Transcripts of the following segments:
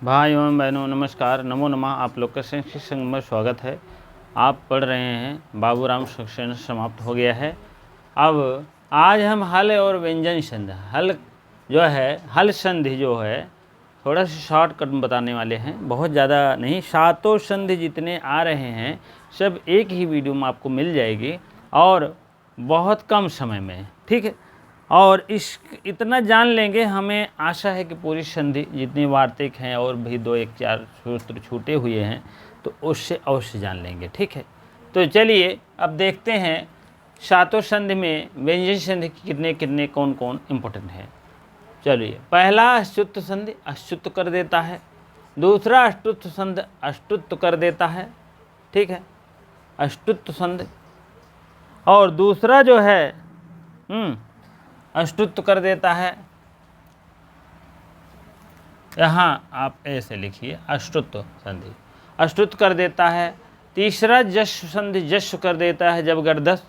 भाई एवं बहनों नमस्कार, नमो नमः। आप लोग का शैक्षिक संघ में स्वागत है। आप पढ़ रहे हैं बाबूराम सेक्शन समाप्त हो गया है। अब आज हम हल और व्यंजन संधि, हल जो है, हल संधि जो है थोड़ा सा शॉर्टकट में बताने वाले हैं, बहुत ज़्यादा नहीं। सातों संधि जितने आ रहे हैं सब एक ही वीडियो में आपको मिल जाएगी और बहुत कम समय में, ठीक है। और इतना जान लेंगे, हमें आशा है कि पूरी संधि जितनी वार्तिक हैं और भी 2 1 4 सूत्र छूटे हुए हैं तो उससे अवश्य जान लेंगे, ठीक है। तो चलिए अब देखते हैं सातों संधि में व्यंजन संधि कितने कितने कौन कौन इम्पोर्टेंट है। चलिए, पहला अच्युत संधि अच्युत कर देता है, दूसरा अष्टुत संधि अष्टुत कर देता है, ठीक है, अष्टुत संधि। और दूसरा जो है अष्टुत कर देता है, यहाँ आप ऐसे लिखिए अष्टुत संधि अष्टुत कर देता है। तीसरा जश्व संधि जश्व कर देता है जब गर्दश।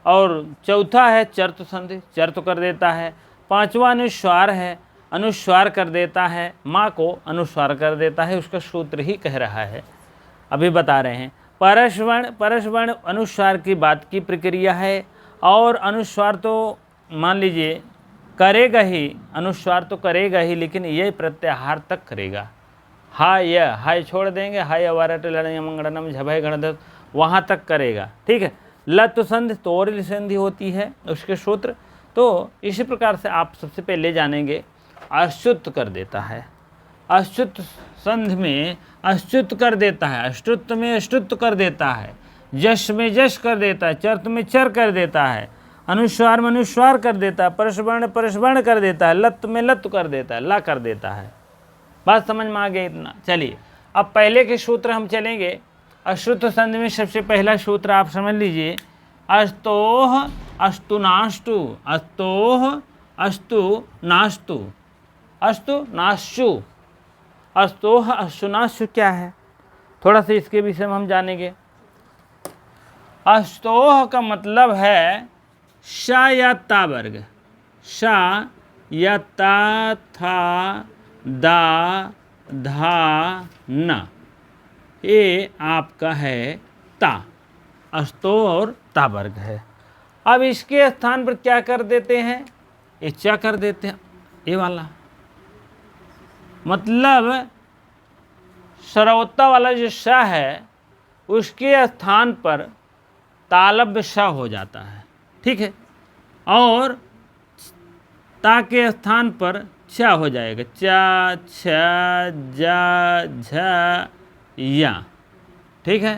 और चौथा है चर्त संधि चर्त कर देता है। पांचवा अनुस्वार है, अनुस्वार कर देता है, माँ को अनुस्वार कर देता है, उसका सूत्र ही कह रहा है, अभी बता रहे हैं। परसवर्ण अनुस्वार की बात की प्रक्रिया है और अनुस्वार तो मान लीजिए करेगा ही, अनुस्वार तो करेगा ही, लेकिन ये प्रत्याहार तक करेगा। हाय छोड़ देंगे, हाय अवारट लड़े मंगड़नम झभय गणदस वहाँ तक करेगा, ठीक है। लत संधि तोरिल संधि होती है, उसके सूत्र तो इसी प्रकार से आप सबसे पहले जानेंगे। अच्युत कर देता है, अच्युत संधि में अच्युत कर देता है, अष्टुत में अष्टुत कर देता है, जश में जश कर देता है, चर्त में चर कर देता है, अनुस्वार में अनुस्वार कर देता है, परसवर्ण कर देता है, लत में लत कर देता है, ला कर देता है। बात समझ में आ गया इतना। चलिए अब पहले के सूत्र हम चलेंगे। अश्रुत संधि में सबसे पहला सूत्र आप समझ लीजिए, अस्तोह अस्तु नास्तु, अस्तोह अस्तु नास्तु, अस्तु नास्तु, अस्तोह अस्तु नास्तु क्या है, थोड़ा सा इसके विषय में हम जानेंगे। अस्तोह का मतलब है शा या ता वर्ग, शा या ता था दा धा न, ये आपका है ता, अस्तो और ता वर्ग है। अब इसके स्थान पर क्या कर देते हैं, ये चा कर देते हैं, ये वाला मतलब सरौता वाला जो शा है उसके स्थान पर तालब्य शा हो जाता है, ठीक है, और ता के स्थान पर छा हो जाएगा, चा छा जा झा या, ठीक है।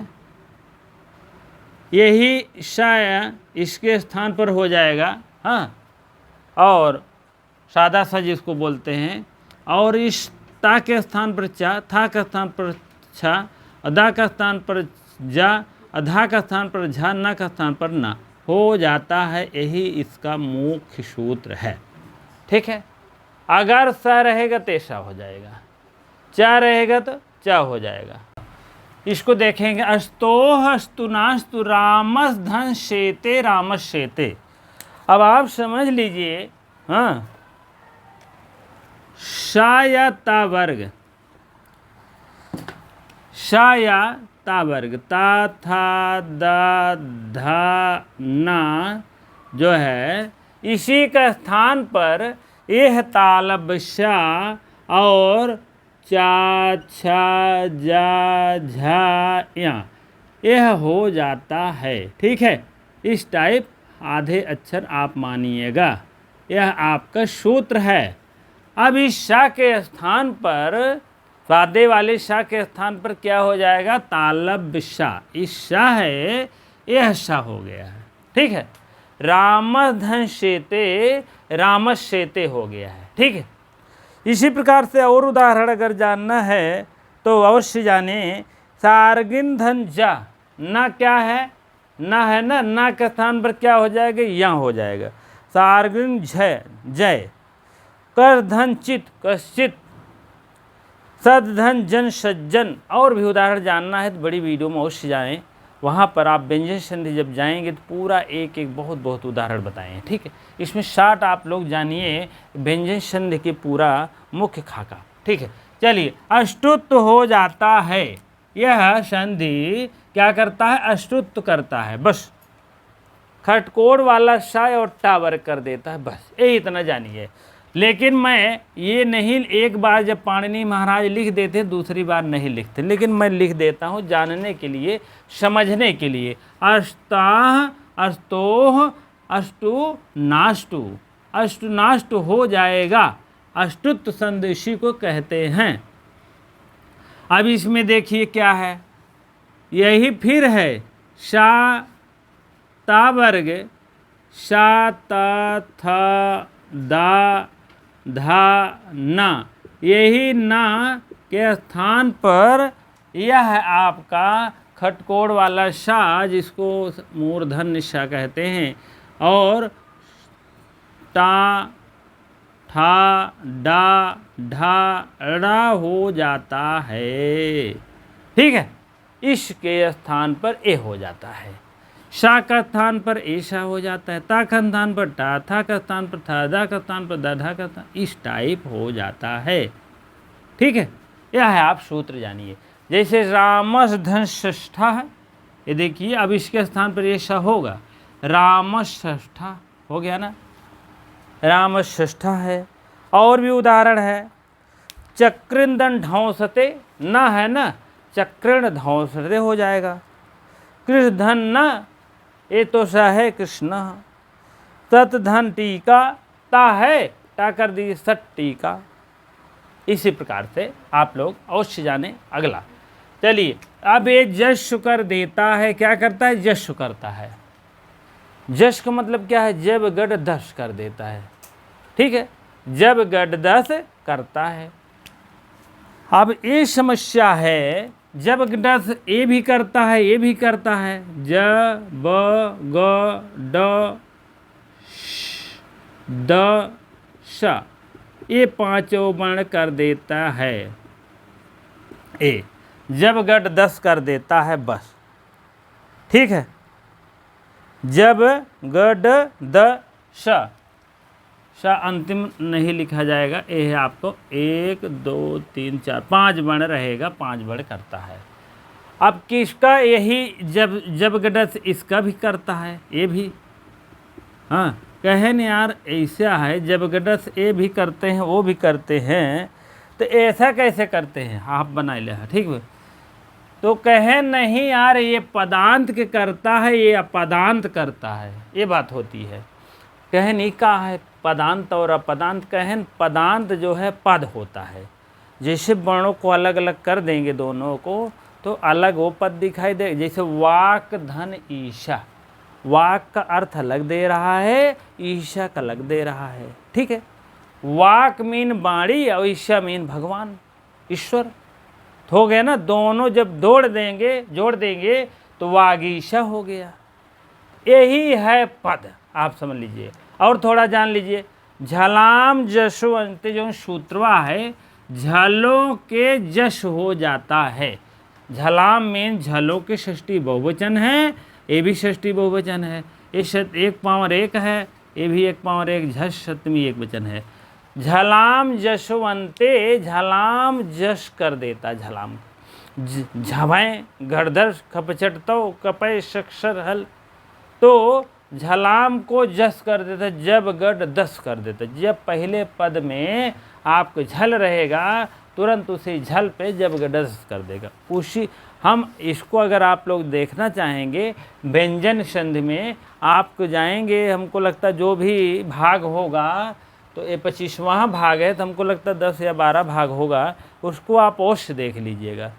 यही शाया इसके स्थान पर हो जाएगा, हाँ, और सादा सा जिसको बोलते हैं। और इस ता के स्थान पर चा, था के स्थान पर छा, अदा का स्थान पर जा, अधा का स्थान पर झा, ना का स्थान पर ना हो जाता है। यही इसका मुख्य सूत्र है, ठीक है। अगर सा रहेगा तो ऐसा हो जाएगा, चा रहेगा तो चा हो जाएगा। इसको देखेंगे, अस्तोह अस्तु नास्तु रामस धन शेते रामस शेते। अब आप समझ लीजिए, हाँ, शा या ता वर्ग, शा या ता वर्ग, ता था दा धा ना जो है, इसी का स्थान पर यह तालब शा और चा छा जा झा या यह हो जाता है, ठीक है। इस टाइप आधे अक्षर आप मानिएगा, यह आपका सूत्र है। अब इस शा के स्थान पर, सादे वाले शा के स्थान पर क्या हो जाएगा, तालब शा, इस शा है यह शा हो गया है, ठीक है। रामस धन शेते रामस शेते हो गया है, ठीक है। इसी प्रकार से और उदाहरण अगर जानना है तो अवश्य जाने। सार्गिन धन जा, ना क्या है, ना है ना, ना के स्थान पर क्या हो जाएगा, यहाँ हो जाएगा, सार्गिन जय जय। कर धन चित कश्चित, सद धन जन सज्जन। और भी उदाहरण जानना है तो बड़ी वीडियो में अवश्य जाएँ, वहाँ पर आप व्यंजन संधि जब जाएंगे तो पूरा एक एक बहुत उदाहरण बताएं, ठीक है। इसमें 60 आप लोग जानिए व्यंजन संधि के पूरा मुख्य खाका, ठीक है। चलिए, अष्टुत्व हो जाता है, यह संधि क्या करता है, अष्टुत्व करता है, बस खटकोड़ वाला सा और टावर कर देता है, बस यही इतना जानिए। लेकिन मैं ये नहीं, एक बार जब पाणिनि महाराज लिख देते दूसरी बार नहीं लिखते, लेकिन मैं लिख देता हूँ जानने के लिए, समझने के लिए। अष्टाह अस्तोह अष्टु नाष्टु, अष्टु नाष्टु हो जाएगा, अष्टुत्व संधि इसी को कहते हैं। अब इसमें देखिए क्या है, यही फिर है शा ता वर्ग, शा ता था दा धा ना, यही ना के स्थान पर यह है आपका खटकोड़ वाला शा, जिसको मूर्धन्य शा कहते हैं, और टा ठा डा ढा ड़ा हो जाता है। ठीक है, इसके स्थान पर ए हो जाता है, शा का स्थान पर ऐसा हो जाता है, ता का स्थान पर टा, था का स्थान पर था, दा का स्थान पर दा, धा का स्थान, इस टाइप हो जाता है। ठीक है, यह है, आप सूत्र जानिए। जैसे रामस धनष्ठा है, ये देखिए, अब इसके स्थान पर ऐसा होगा, रामष्ठा हो गया ना, रामष्ठा है। और भी उदाहरण है, चक्रिंदन ढौंसते न है ना, चक्रण ढौंसते हो जाएगा। कृष्ण धन न, ये तो सा है कृष्ण, तत् धन टीका, ता है, टा कर दी सट टीका। इसी प्रकार से आप लोग अवश्य जाने। अगला चलिए, अब ये जश कर देता है, क्या करता है, जश करता है। जश का मतलब क्या है, जब गढ़ दस कर देता है। ठीक है, जब गढ़ दस करता है। अब ये समस्या है, जब दस ए भी करता है, ये भी करता है, ज ब ग ड श द श, ये पांचों वर्ण कर देता है ए, जब गढ़ दस कर देता है बस। ठीक है, जब गढ़ द श, श अंतिम नहीं लिखा जाएगा, ये है आपको 1 2 3 4 5 वर्ण रहेगा, 5 वर्ण करता है। अब किसका, यही जब गडस इसका भी करता है, ये भी। हाँ, कहे न यार ऐसा है, जब गडस ये भी करते हैं वो भी करते हैं, तो ऐसा कैसे करते हैं, आप बना ले। ठीक है, तो कहे नहीं यार ये पदांत के करता है, ये अपदांत करता है, ये बात होती है। कहे नहीं का है पदांत और अपदांत, कहें पदांत जो है पद होता है, जैसे वर्णों को अलग अलग कर देंगे दोनों को, तो अलग वो पद दिखाई दे। जैसे वाक धन ईशा, वाक का अर्थ अलग दे रहा है, ईशा का अलग दे रहा है। ठीक है, वाक मीन वाणी और ईशा मीन भगवान ईश्वर, तो हो गया ना। दोनों जब जोड़ देंगे तो वागीशा हो गया। यही है पद, आप समझ लीजिए। और थोड़ा जान लीजिए, झलाम जशवंत जो सूत्रवा है, झलों के जश हो जाता है। झलाम में झलों के षष्ठी बहुवचन है, ये भी षष्ठी बहुवचन है। ये एक पावर एक है, ये भी एक पावर एक, झश सप्तमी एक वचन है। झलाम जशवंते, झलाम जश कर देता, झलाम झवें गर्दश खपचटतो कपय शक्षर हल, तो झलाम को जस कर देता, जब गढ़ दस कर देता। जब पहले पद में आपको झल रहेगा, तुरंत उसी झल पे जब गढ़ दस कर देगा। उसी हम इसको अगर आप लोग देखना चाहेंगे व्यंजन संधि में, आपको जाएंगे, हमको लगता है जो भी भाग होगा, तो ये 25वां भाग है, तो हमको लगता है 10 या 12 भाग होगा, उसको आप अवश्य देख लीजिएगा।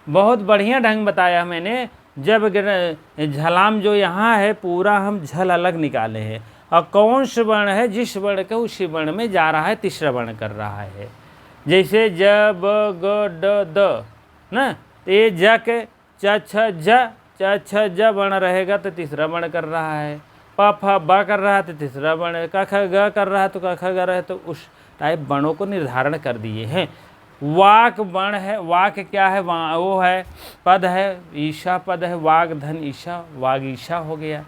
बहुत बढ़िया ढंग बताया मैंने। जब झलाम जो यहाँ है पूरा हम झल अलग निकाले हैं, और कौन सा वर्ण है, जिस वर्ण का उसी वर्ण में जा रहा है, तीसरा वर्ण कर रहा है। जैसे ज ब ग ड द ना, तो ये ज के च छ ज वर्ण रहेगा तो तीसरा वर्ण कर रहा है। प फ ब कर रहा है तो तीसरा वर्ण, क ख ग कर रहा है तो क ख ग रहा है, तो उस टाइप वर्णों को निर्धारण कर दिए हैं। वाक वर्ण है, वाक क्या है, वो है पद है, ईशा पद है, वाग धन ईशा, वाग ईशा हो गया।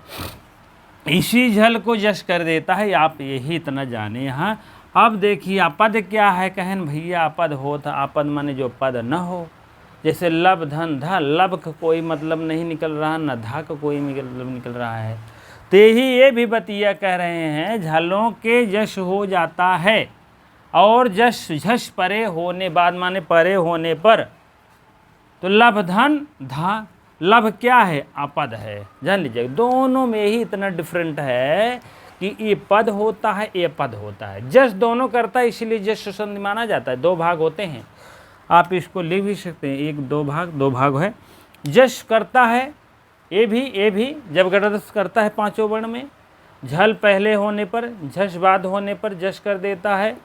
इसी झल को जश कर देता है, आप यही इतना जाने। यहाँ अब देखिए अपद क्या है, कहन भैया अपद होता, अपद माने जो पद न हो, जैसे लब धन धा, लब का कोई मतलब नहीं निकल रहा, न धा का कोई मतलब निकल रहा है। तो यही ये भी बतिया कह रहे हैं, झलों के जश हो जाता है और जश झश परे होने बाद माने परे होने पर, तो लब धन धा, लब क्या है, अपद है। जान लीजिए दोनों में ही इतना डिफरेंट है कि ये पद होता है, ये पद होता है। जश दोनों करता है, इसीलिए जश संधि माना जाता है। दो भाग होते हैं, आप इसको लिख भी सकते हैं, एक दो भाग है। जश करता है ये भी जब गढ़दस करता है पांचों वर्ण में, झल पहले होने पर, झश बाद होने पर जश कर देता है।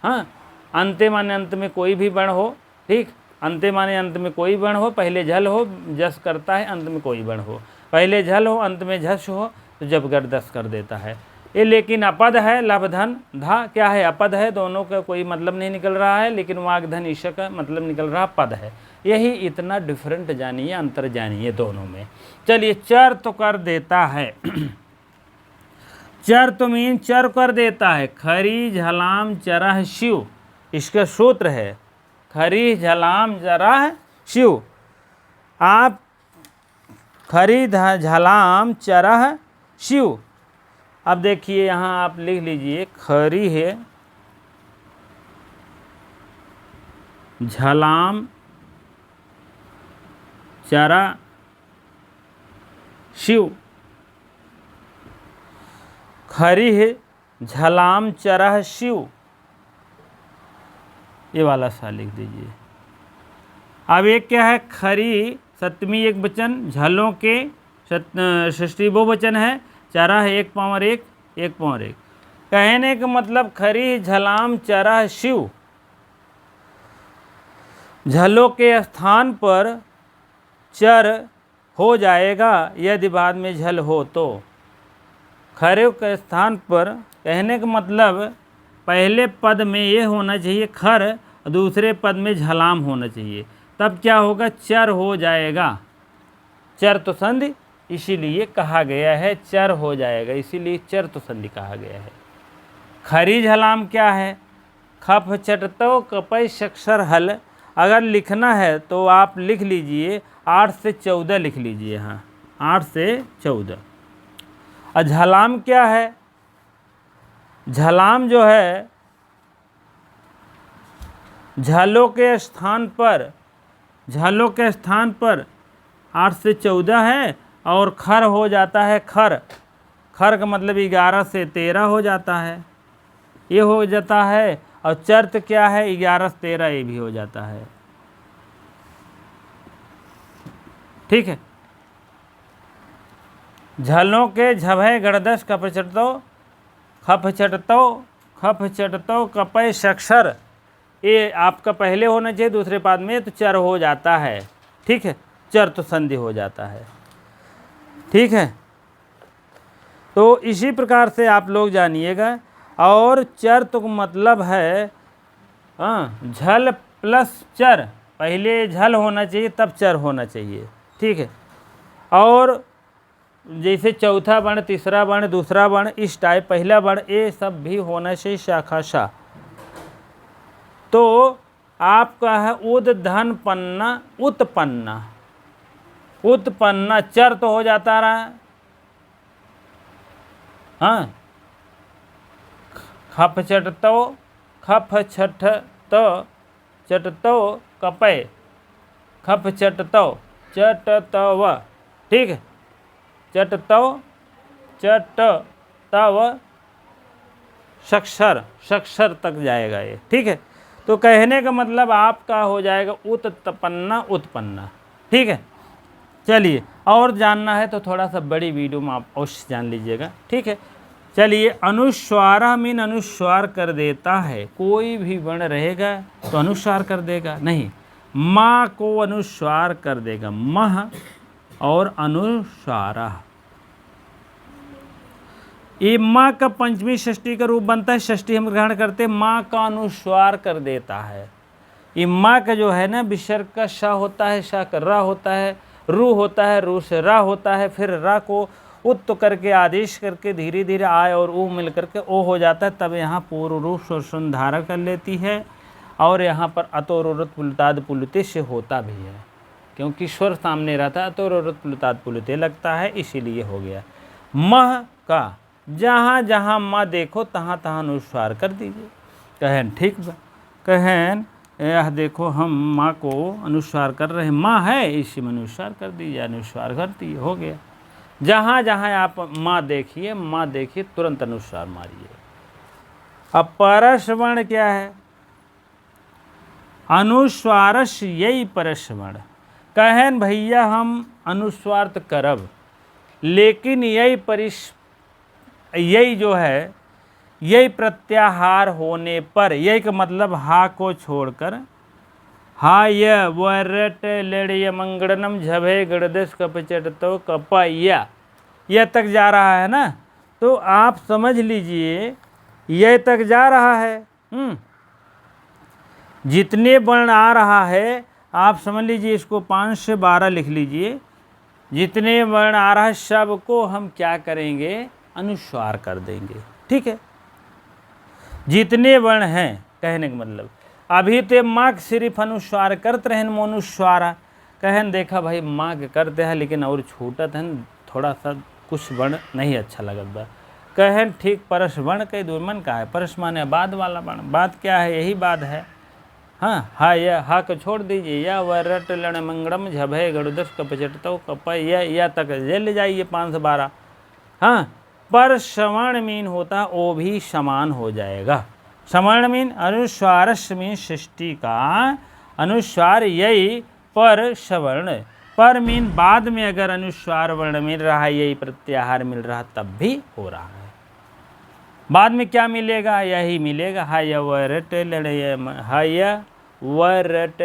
हाँ, अंते माने अंत में कोई भी वर्ण हो, ठीक, अंते माने अंत में कोई वर्ण हो, पहले झल हो जस करता है, अंत में कोई वर्ण हो, पहले झल हो अंत में झस हो, तो जब गढ़दस कर देता है ये। लेकिन अपद है, लब धन धा क्या है, अपद है, दोनों का कोई मतलब नहीं निकल रहा है, लेकिन वाग धन ईशा का मतलब निकल रहा पद है। यही इतना डिफरेंट जानिए, अंतर जानिए दोनों में। चलिए चर तो कर देता है चर तो मीन चर कर देता है, खरी झलाम चरह शिव, इसका सूत्र है खरी झलाम चरह शिव। आप खरी झलाम चरह शिव, अब देखिए यहाँ आप लिख लीजिए, खरी है झलाम चरा शिव, खरी है झलाम चरह शिव, ये वाला सा लिख दीजिए। अब एक क्या है, खरी सप्तमी एक वचन, झलों के षष्ठी बहुवचन है, चरह एक पावर एक, एक पावर एक। कहने का मतलब खरी झलाम चरह शिव, झलों के स्थान पर चर हो जाएगा यदि बाद में झल हो तो। खरे के स्थान पर, कहने का मतलब पहले पद में ये होना चाहिए खर, दूसरे पद में झलाम होना चाहिए, तब क्या होगा, चर हो जाएगा। चर तो संधि इसीलिए कहा गया है, चर हो जाएगा, इसीलिए चर तो संधि कहा गया है। खरी झलाम क्या है, खप चटतो कपय शक्षर हल, अगर लिखना है तो आप लिख लीजिए 8 से 14 लिख लीजिए। हाँ 8 से 14। और झलाम क्या है, झलाम जो है झलों के स्थान पर, झलों के स्थान पर 8 से 14 है, और खर हो जाता है खर, खर का मतलब 11 से 13 हो जाता है, ये हो जाता है। और चर्त क्या है, 11 से 13 ये भी हो जाता है, ठीक है। झलों के झभय गणदश खप चटतो कपय शक्षर, ये आपका पहले होना चाहिए, दूसरे पाद में तो चर हो जाता है, ठीक है, चर तो संधि हो जाता है, ठीक है। तो इसी प्रकार से आप लोग जानिएगा। और चर तो मतलब है झल प्लस चर, पहले झल होना चाहिए तब चर होना चाहिए, ठीक है। और जैसे चौथा वर्ण, तीसरा वर्ण, दूसरा वर्ण, इस टाइप पहला वर्ण, ये सब भी होना चाहिए शाखा शा। तो आपका है उद धन पन्ना उत्पन्ना, उत्पन्ना चर तो हो जाता रहा, हाँ, खप चटतो, खप छठ तो चटतो कपय, खप चटतो चटतव, ठीक है, चटतो चटतव शक्षर, शक्षर तक जाएगा ये, ठीक है। तो कहने का मतलब आपका हो जाएगा उत्पन्ना उत्पन्ना, ठीक है। चलिए और जानना है तो थोड़ा सा बड़ी वीडियो में आप अवश्य जान लीजिएगा, ठीक है। चलिए अनुस्वार मीन अनुस्वार कर देता है, कोई भी वर्ण रहेगा तो अनुस्वार कर देगा, नहीं माँ को अनुस्वार कर देगा, मह और अनुस्वारा। ये माँ का पंचमी षष्ठी का रूप बनता है, षष्ठी हम ग्रहण करते हैं, माँ का अनुस्वार कर देता है। ये माँ का जो है ना, विसर्ग का श होता है, श का रा होता है, रू होता है, रू से रा होता है, फिर रा को उत करके आदेश करके धीरे धीरे आय और ऊ मिल करके ओ हो जाता है, तब यहाँ पूर्व रूप स्वर संधारण कर लेती है। और यहाँ पर अतोरोरत पुलुताद पुलुते से होता भी है, क्योंकि स्वर सामने रहता है अतोरोरत पुलुताद पुलुते लगता है, इसीलिए हो गया। मह का जहाँ जहाँ माँ देखो तहाँ तहाँ अनुस्वार कर दीजिए। कहन ठीक बा, कहन यह देखो हम माँ को अनुस्वार कर रहे हैं, माँ है इसी में अनुस्वार कर दीजिए, अनुस्वार कर दिए, हो गया। जहाँ जहाँ आप माँ देखिए तुरंत अनुस्वार मारिए। अब परस्वर्ण क्या है? अनुस्वारस यही परस्वर्ण। कहन भैया हम अनुस्वार तो करब, लेकिन यही जो है यही प्रत्याहार होने पर, यही का मतलब हा को छोड़कर हा य वरट लड़य मंगड़नम झभे गणदेश कपचटतो कपया यह तक जा रहा है ना, तो आप समझ लीजिए यह तक जा रहा है। जितने वर्ण आ रहा है आप समझ लीजिए, इसको 5 से 12 लिख लीजिए। जितने वर्ण आ रहा है सबको हम क्या करेंगे? अनुस्वार कर देंगे, ठीक है। जितने वर्ण हैं, कहने का मतलब अभी तो माँ सिर्फ अनुस्वार करते रहन मनुस्वारा, कहन देखा भाई माँ के करते हैं लेकिन और छूटत है थोड़ा सा कुछ वर्ण नहीं अच्छा लगत बा। कहन ठीक, परस वर्ण के दुर्मन का है, परस माने बाद वाला वर्ण, बात क्या है? यही बात है। हाँ हा या हा को छोड़ दीजिए, या वरट लण मंगड़म झभय गणुदस कपचटतो कप या तक ले जाइए 5 से 12। हाँ, पर सवर्ण मीन होता वो भी समान हो जाएगा। सवर्ण मीन अनुस्वारस मीन सृष्टि का अनुस्वार, यही पर सवर्ण। पर मीन बाद में अगर अनुस्वार वर्ण मिल रहा है, यही प्रत्याहार मिल रहा तब भी हो रहा है। बाद में क्या मिलेगा? यही मिलेगा, हाय वरट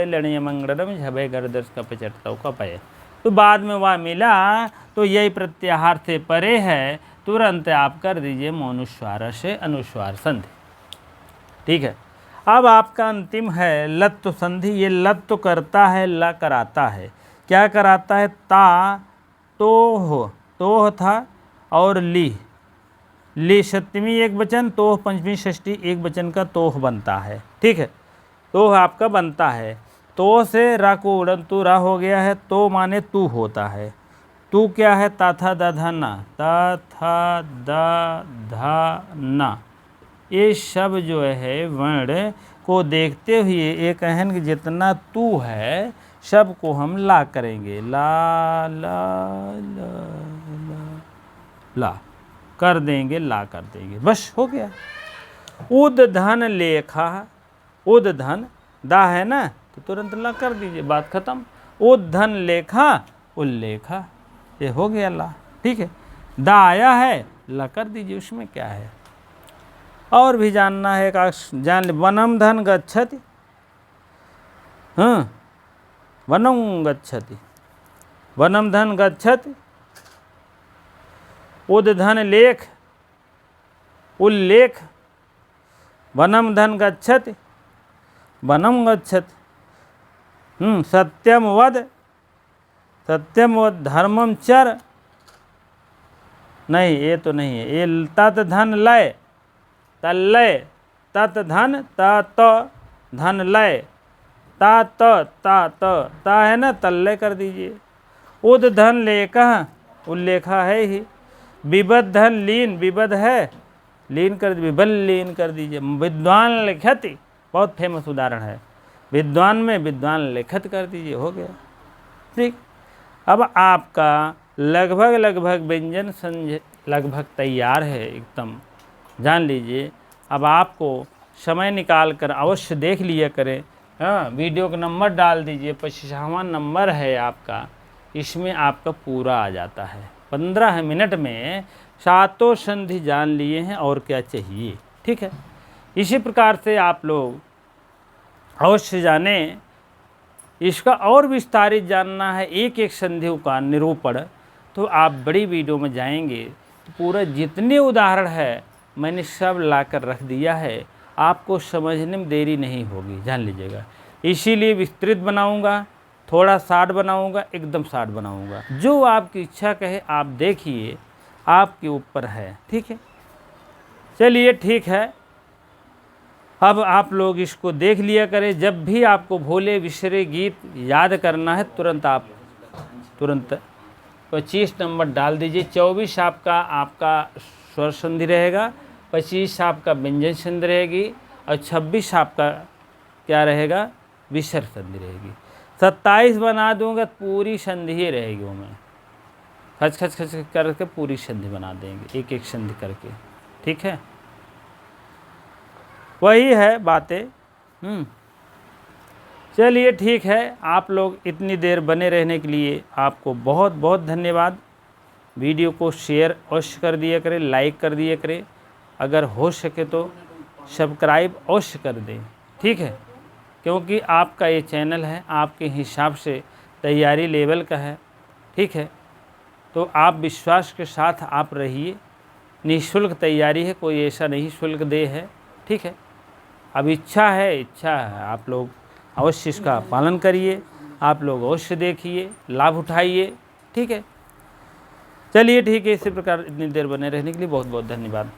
लड़य मंगड़म झभय गणदस कपचटतो कपय। तो बाद में वह मिला तो यही प्रत्याहार से परे है, तुरंत आप कर दीजिए मनुस्वार से अनुस्वार संधि, ठीक है। अब आपका अंतिम है लत्व संधि। ये लत्व करता है, ल कराता है। क्या कराता है? ता तोह था और ली सप्तमी एक वचन, तोह पंचमी षष्ठी एक वचन का तोह बनता है, ठीक है। तोह आपका बनता है, तो से रा को उड़न तू रा हो गया है, तो माने तू होता है। तू क्या है? ता था दा धा ना, ता था दा धा ना। ये सब जो है वर्ण को देखते हुए एक कहन कि जितना तू है सबको हम ला करेंगे, ला ला ला ला ला कर देंगे, ला कर देंगे, बस हो गया। उद धन लेखा, उद धन दा है ना तो तुरंत ला कर दीजिए, बात खत्म। उद धन लेखा उल्लेखा, ये हो गया ला, ठीक है। दा आया है, ला कर दीजिए, उसमें क्या है। और भी जानना है का जान ले। वनम धन गच्छति, हाँ वनम गच्छति, वनम धन गच्छति। उद धन लेख उल्लेख, वनम धन गच्छति वनम गच्छति। सत्यम वद धर्मम चर, नहीं ये तो नहीं है। ये तत् धन लय, तल्लय, तत् धन तात धन लय, ता है ना, तल्लय कर दीजिए। उद धन लेखा, उल्लेखा है ही। विबद धन लीन, विबद है, लीन कर विबल लीन कर दीजिए। विद्वान लिखति, बहुत फेमस उदाहरण है, विद्वान में विद्वान लिखत कर दीजिए, हो गया, ठीक। अब आपका लगभग व्यंजन संज लगभग तैयार है एकदम, जान लीजिए। अब आपको समय निकाल कर अवश्य देख लिया करें। हाँ, वीडियो का नंबर डाल दीजिए, 25वां नंबर है आपका, इसमें आपका पूरा आ जाता है। 15 मिनट में 7 संधि जान लिए हैं, और क्या चाहिए, ठीक है। इसी प्रकार से आप लोग अवश्य जाने। इसका और विस्तारित जानना है एक एक संधियों का निरूपण, तो आप बड़ी वीडियो में जाएंगे तो पूरा जितने उदाहरण है मैंने सब लाकर रख दिया है, आपको समझने में देरी नहीं होगी, जान लीजिएगा। इसीलिए विस्तृत बनाऊंगा, थोड़ा शार्ट बनाऊंगा, एकदम शार्ट बनाऊंगा, जो आपकी इच्छा कहे आप देखिए। आपके ऊपर है। ठीक है, चलिए ठीक है। अब आप लोग इसको देख लिया करें। जब भी आपको भोले विसरे गीत याद करना है तुरंत 25 नंबर डाल दीजिए। 24 आपका स्वर संधि रहेगा, 25 आपका व्यंजन संधि रहेगी और 26 आपका क्या रहेगा, विसर्ग संधि रहेगी। 27 बना दूंगा पूरी संधि ही रहेगी, वो मैं खच खच खच करके पूरी संधि बना देंगे, एक एक संधि करके। ठीक है, वही है बातें। चलिए ठीक है, आप लोग इतनी देर बने रहने के लिए आपको बहुत बहुत धन्यवाद। वीडियो को शेयर अवश्य कर दिया करें, लाइक कर दिया करें, अगर हो सके तो सब्सक्राइब अवश्य कर दें। ठीक है, क्योंकि आपका ये चैनल है, आपके हिसाब से तैयारी लेवल का है। ठीक है, तो आप विश्वास के साथ आप रहिए। निःशुल्क तैयारी है, कोई ऐसा नहीं शुल्क दे है। ठीक है, अब इच्छा है आप लोग अवश्य इसका पालन करिए, आप लोग अवश्य देखिए, लाभ उठाइए। ठीक है, चलिए ठीक है, इसी प्रकार इतनी देर बने रहने के लिए बहुत बहुत धन्यवाद।